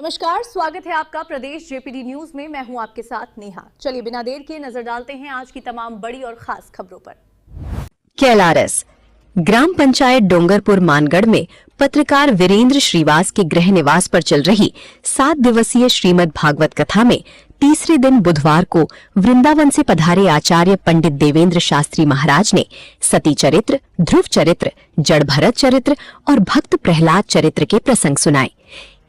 नमस्कार, स्वागत है आपका प्रदेश जेपीडी न्यूज में। मैं हूं आपके साथ नेहा। चलिए बिना देर के नजर डालते हैं आज की तमाम बड़ी और खास खबरों पर। कैलारस ग्राम पंचायत डोंगरपुर मानगढ़ में पत्रकार वीरेंद्र श्रीवास के गृह निवास पर चल रही 7 दिवसीय श्रीमद् भागवत कथा में तीसरे दिन बुधवार को वृंदावन से पधारे आचार्य पंडित देवेंद्र शास्त्री महाराज ने सती चरित्र, ध्रुव चरित्र, जड़ भरत चरित्र और भक्त प्रहलाद चरित्र के प्रसंग सुनाए।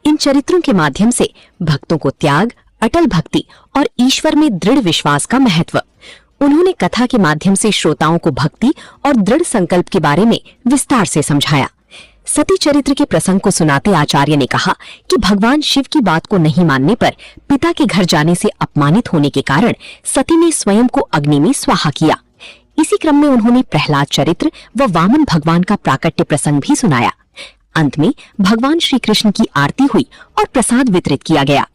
इन चरित्रों के माध्यम से भक्तों को त्याग, अटल भक्ति और ईश्वर में दृढ़ विश्वास का महत्व। उन्होंने कथा के माध्यम से श्रोताओं को भक्ति और दृढ़ संकल्प के बारे में विस्तार से समझाया। सती चरित्र के प्रसंग को सुनाते आचार्य ने कहा कि भगवान शिव की बात को नहीं मानने पर पिता के घर जाने से अपमानित होने के कारण सती ने स्वयं को अग्नि में स्वाहा किया। इसी क्रम में उन्होंने प्रहलाद चरित्र व वामन भगवान का प्राकट्य प्रसंग भी सुनाया। अंत में भगवान श्री कृष्ण की आरती हुई और प्रसाद वितरित किया गया।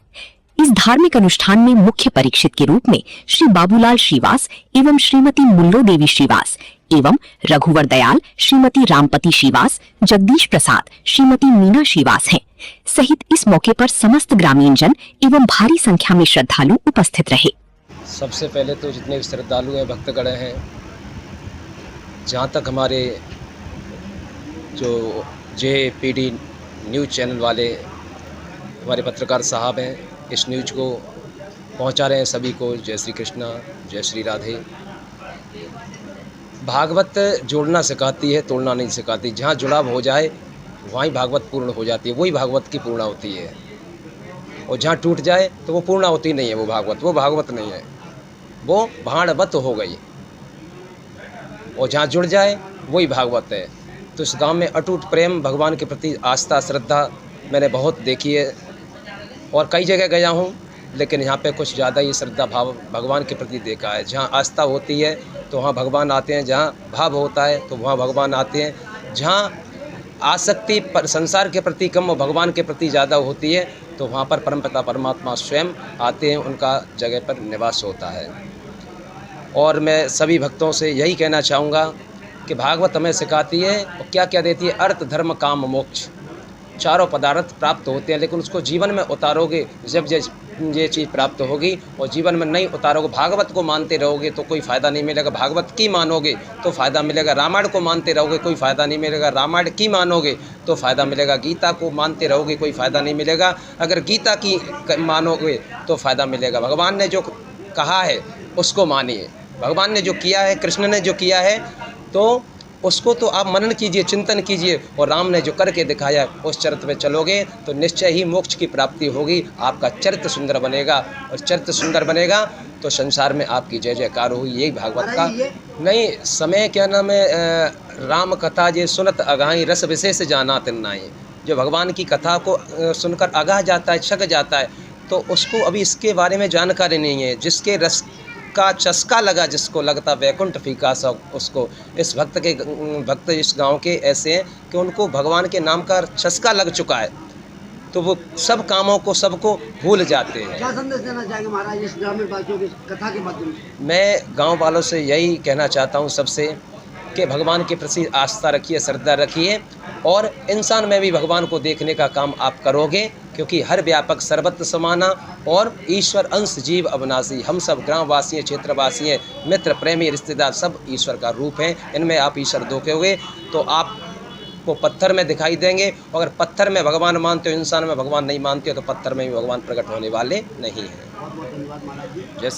इस धार्मिक अनुष्ठान में मुख्य परीक्षित के रूप में श्री बाबूलाल श्रीवास एवं श्रीमती मुल्लो देवी श्रीवास एवं रघुवर दयाल, श्रीमती रामपति श्रीवास, जगदीश प्रसाद, श्रीमती मीना श्रीवास हैं। सहित इस मौके पर समस्त ग्रामीण जन एवं भारी संख्या में श्रद्धालु उपस्थित रहे। सबसे पहले तो जितने श्रद्धालु हैं, भक्तगण हैं, जहाँ तक हमारे जो जेपीडी न्यूज़ चैनल वाले हमारे पत्रकार साहब हैं, इस न्यूज़ को पहुंचा रहे हैं सभी को। जय श्री कृष्णा, जय श्री राधे। भागवत जोड़ना सिखाती है, तोड़ना नहीं सिखाती। जहाँ जुड़ाव हो जाए वहीं भागवत पूर्ण हो जाती है, वही भागवत की पूर्ण होती है। और जहाँ टूट जाए तो वो पूर्ण होती नहीं है, वो भागवत नहीं है, वो भाणवत हो गई। और जहाँ जुड़ जाए वही भागवत है। तो इस गांव में अटूट प्रेम, भगवान के प्रति आस्था, श्रद्धा मैंने बहुत देखी है और कई जगह गया हूं, लेकिन यहाँ पे कुछ ज़्यादा ही श्रद्धा भाव भगवान के प्रति देखा है। जहाँ आस्था होती है तो वहाँ भगवान आते हैं, जहाँ भाव होता है तो वहाँ भगवान आते हैं। जहाँ आसक्ति पर संसार के प्रति कम और भगवान के प्रति ज़्यादा होती है तो वहाँ पर परमपिता परमात्मा स्वयं आते हैं, उनका जगह पर निवास होता है। और मैं सभी भक्तों से यही कहना चाहूँगा कि भागवत हमें सिखाती है और क्या क्या देती है, अर्थ, धर्म, काम, मोक्ष, चारों पदार्थ प्राप्त होते हैं। लेकिन उसको जीवन में उतारोगे, जब ये चीज़ प्राप्त होगी और जीवन में नहीं उतारोगे, भागवत को मानते रहोगे तो कोई फ़ायदा नहीं मिलेगा। भागवत की मानोगे तो फ़ायदा मिलेगा। रामायण को मानते रहोगे कोई फ़ायदा नहीं मिलेगा। रामायण की मानोगे तो फ़ायदा मिलेगा। गीता को मानते रहोगे कोई फ़ायदा नहीं मिलेगा। अगर गीता की मानोगे तो फ़ायदा मिलेगा। भगवान ने जो कहा है उसको मानिए। भगवान ने जो किया है, कृष्ण ने जो किया है, तो उसको तो आप मनन कीजिए, चिंतन कीजिए। और राम ने जो करके दिखाया उस चरित्र में चलोगे तो निश्चय ही मोक्ष की प्राप्ति होगी। आपका चरित्र सुंदर बनेगा और चरित्र सुंदर बनेगा तो संसार में आपकी जय जयकार होगी। यही भागवत का नहीं समय क्या नाम है, राम कथा जे सुनत अगाही रस विशेष जाना तिन्नाई। जो भगवान की कथा को सुनकर अगाह जाता है, छक जाता है, तो उसको अभी इसके बारे में जानकारी नहीं है। जिसके रस का चस्का लगा, जिसको लगता वैकुंठ फीका सब, उसको इस भक्त इस गांव के ऐसे हैं कि उनको भगवान के नाम का चस्का लग चुका है, तो वो सब कामों को, सबको भूल जाते हैं। क्या संदेश देना चाहेंगे महाराज इस ग्रामीण वासियों की कथा के माध्यम से? मैं गांव वालों से यही कहना चाहता हूं सबसे कि भगवान के प्रति आस्था रखिए, श्रद्धा रखिए और इंसान में भी भगवान को देखने का काम आप करोगे, क्योंकि हर व्यापक सर्वत्र समाना और ईश्वर अंश जीव अविनाशी। हम सब ग्रामवासी हैं, क्षेत्रवासी हैं, मित्र, प्रेमी, रिश्तेदार, सब ईश्वर का रूप हैं। इनमें आप ईश्वर देखोगे तो आपको पत्थर में दिखाई देंगे। अगर पत्थर में भगवान मानते हो, इंसान में भगवान नहीं मानते हो, तो पत्थर में भी भगवान प्रकट होने वाले नहीं हैं। बहुत बहुत धन्यवाद महाराज जी। जैसे